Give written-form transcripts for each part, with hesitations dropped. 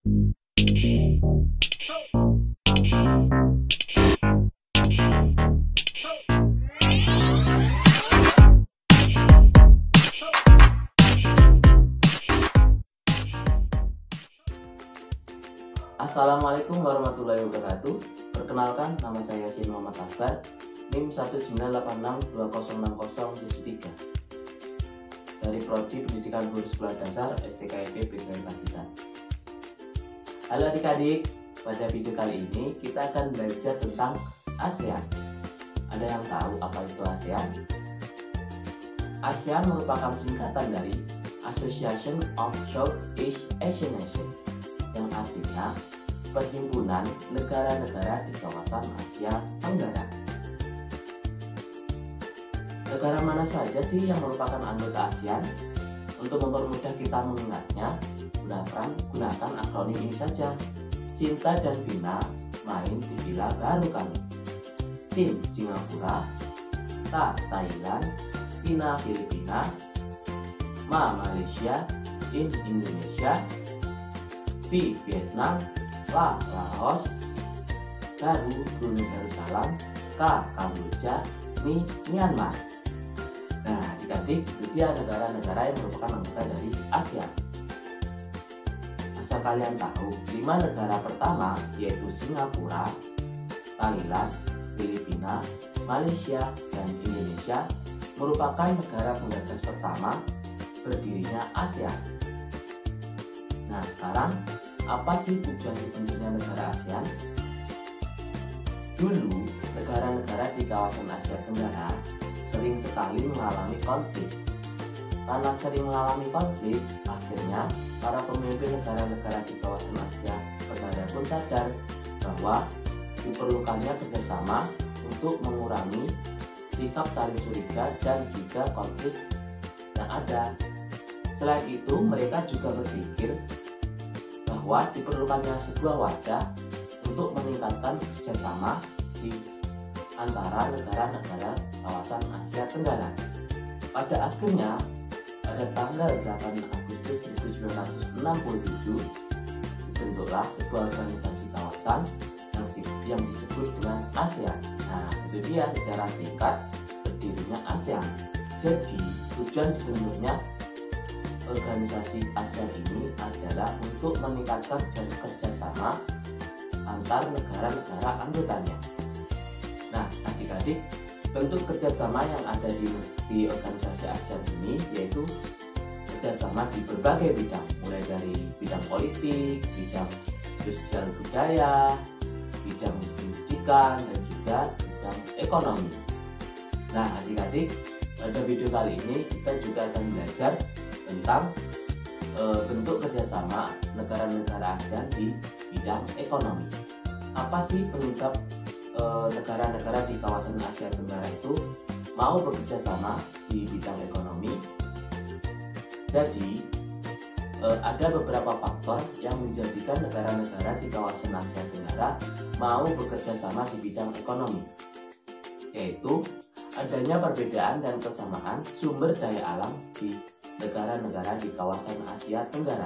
Assalamualaikum warahmatullahi wabarakatuh. Perkenalkan, nama saya Yasin Muhammad Akbar, NIM 19862060073 dari Prodi Pendidikan Guru Sekolah Dasar STKIP BPM Pacitan. Halo adik-adik, pada video kali ini kita akan belajar tentang ASEAN. Ada yang tahu apa itu ASEAN? ASEAN merupakan singkatan dari Association of Southeast Asian Nations, yang artinya Perhimpunan Negara-Negara di Kawasan Asia Tenggara. Negara mana saja sih yang merupakan anggota ASEAN? Untuk mempermudah kita mengingatnya, gunakan akronim ini saja. Sinta dan Vina main di villa baru kami. Sin Singapura, Ta Thailand, Vina Filipina, Ma Malaysia, In Indonesia, V Vietnam, La Laos, Baru Brunei Darussalam, K Kamboja, Mi Myanmar. Nah, adik-adik, itu dia negara-negara yang merupakan anggota dari ASEAN. Asal kalian tahu, 5 negara pertama yaitu Singapura, Thailand, Filipina, Malaysia, dan Indonesia merupakan negara penggagas pertama berdirinya ASEAN. Nah, sekarang apa sih tujuan dibentuknya negara ASEAN? Dulu, negara-negara di kawasan Asia Tenggara sering sekali mengalami konflik. Karena sering mengalami konflik, akhirnya para pemimpin negara-negara di kawasan Asia Tenggara pun sadar bahwa diperlukannya kerjasama untuk mengurangi sikap saling curiga dan juga konflik yang ada. Selain itu, mereka juga berpikir bahwa diperlukannya sebuah wadah untuk meningkatkan kerjasama di antara negara-negara kawasan Asia Tenggara. Pada akhirnya, pada tanggal 8 Agustus 1967, dibentuklah sebuah organisasi kawasan yang disebut dengan ASEAN. Nah, itu dia secara singkat berdirinya ASEAN. Jadi, tujuan dibentuknya organisasi ASEAN ini adalah untuk meningkatkan kerjasama antar negara-negara anggotanya. Nah, adik-adik, bentuk kerjasama yang ada di organisasi ASEAN ini yaitu kerjasama di berbagai bidang, mulai dari bidang politik, bidang sosial budaya, bidang pendidikan, dan juga bidang ekonomi. Nah, adik-adik, pada video kali ini kita juga akan belajar tentang bentuk kerjasama negara-negara ASEAN di bidang ekonomi. Apa sih penyebab negara-negara di kawasan Asia Tenggara itu mau bekerja sama di bidang ekonomi? Jadi ada beberapa faktor yang menjadikan negara-negara di kawasan Asia Tenggara mau bekerja sama di bidang ekonomi, yaitu adanya perbedaan dan kesamaan sumber daya alam di negara-negara di kawasan Asia Tenggara.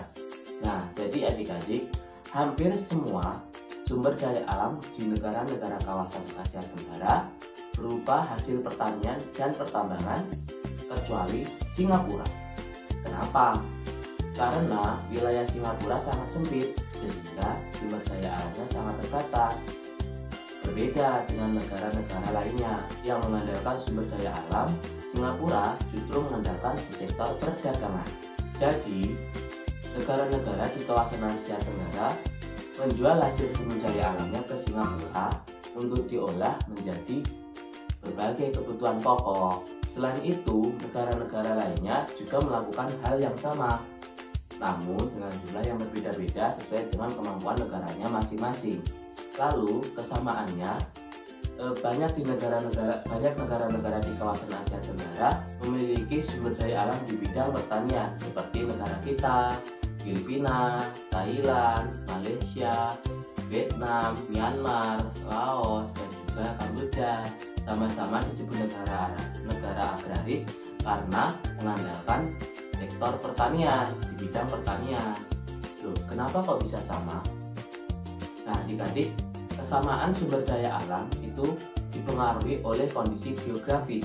Nah, jadi adik-adik, hampir semua sumber daya alam di negara-negara kawasan Asia Tenggara berupa hasil pertanian dan pertambangan, kecuali Singapura. Kenapa? Karena wilayah Singapura sangat sempit sehingga sumber daya alamnya sangat terbatas. Berbeda dengan negara-negara lainnya yang mengandalkan sumber daya alam, Singapura justru mengandalkan di sektor perdagangan. Jadi, negara-negara di kawasan Asia Tenggara menjual hasil sumber daya alamnya ke Singapura untuk diolah menjadi berbagai kebutuhan pokok. Selain itu, negara-negara lainnya juga melakukan hal yang sama, namun dengan jumlah yang berbeda-beda sesuai dengan kemampuan negaranya masing-masing. Lalu kesamaannya banyak negara-negara di kawasan Asia Tenggara memiliki sumber daya alam di bidang pertanian seperti negara kita, Filipina, Thailand, Malaysia, Vietnam, Myanmar, Laos, dan juga Kamboja. Sama-sama disebut negara agraris karena mengandalkan sektor pertanian di bidang pertanian. Loh, kenapa kok bisa sama? Nah, adik-adik, kesamaan sumber daya alam itu dipengaruhi oleh kondisi geografis.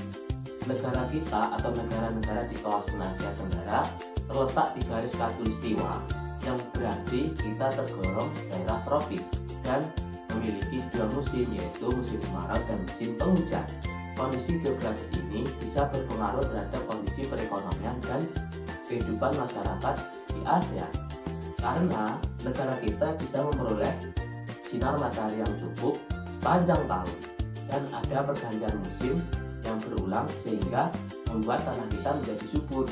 Negara kita atau negara-negara di kawasan Asia Tenggara terletak di garis khatulistiwa, yang berarti kita tergolong daerah tropis dan memiliki dua musim, yaitu musim kemarau dan musim penghujan. Kondisi geografis ini bisa berpengaruh terhadap kondisi perekonomian dan kehidupan masyarakat di Asia, karena negara kita bisa memperoleh sinar matahari yang cukup sepanjang tahun dan ada pergantian musim yang berulang sehingga membuat tanah kita menjadi subur.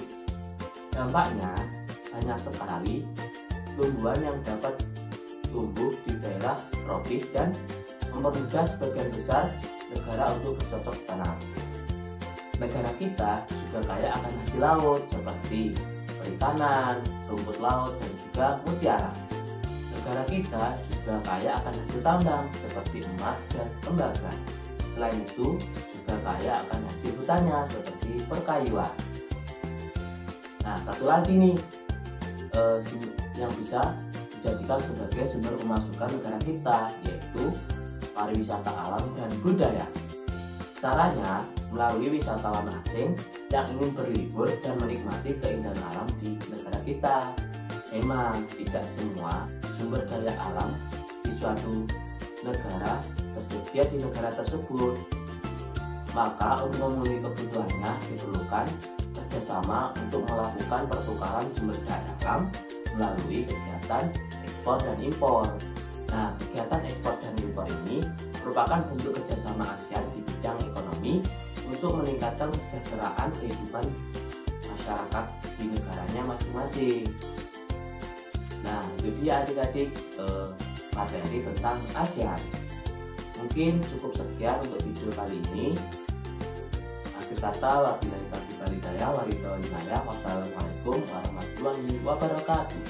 Dampaknya banyak sekali tumbuhan yang dapat tumbuh di daerah tropis dan mempermudah sebagian besar negara untuk bercocok tanam. Negara kita juga kaya akan hasil laut seperti perikanan, rumput laut, dan juga mutiara. Negara kita juga kaya akan hasil tambang seperti emas dan tembaga. Selain itu, juga kaya akan hasil hutannya seperti perkayuan. Nah, satu lagi nih yang bisa dijadikan sebagai sumber pemasukan negara kita, yaitu pariwisata alam dan budaya. Caranya melalui wisatawan asing yang ingin berlibur dan menikmati keindahan alam di negara kita. Memang tidak semua sumber daya alam di suatu negara tersedia di negara tersebut. Maka untuk memenuhi kebutuhannya diperlukan kerjasama untuk melakukan pertukaran sumber daya alam melalui kegiatan ekspor dan impor. Nah, kegiatan ekspor dan impor ini merupakan bentuk kerjasama ASEAN di bidang ekonomi untuk meningkatkan kesejahteraan kehidupan masyarakat di negaranya masing-masing. Nah, itu dia adik-adik materi tentang ASEAN. Mungkin cukup sekian untuk video kali ini. Akhir kata, wabillahi taufiq wal hidayah. Wassalamualaikum warahmatullahi wabarakatuh.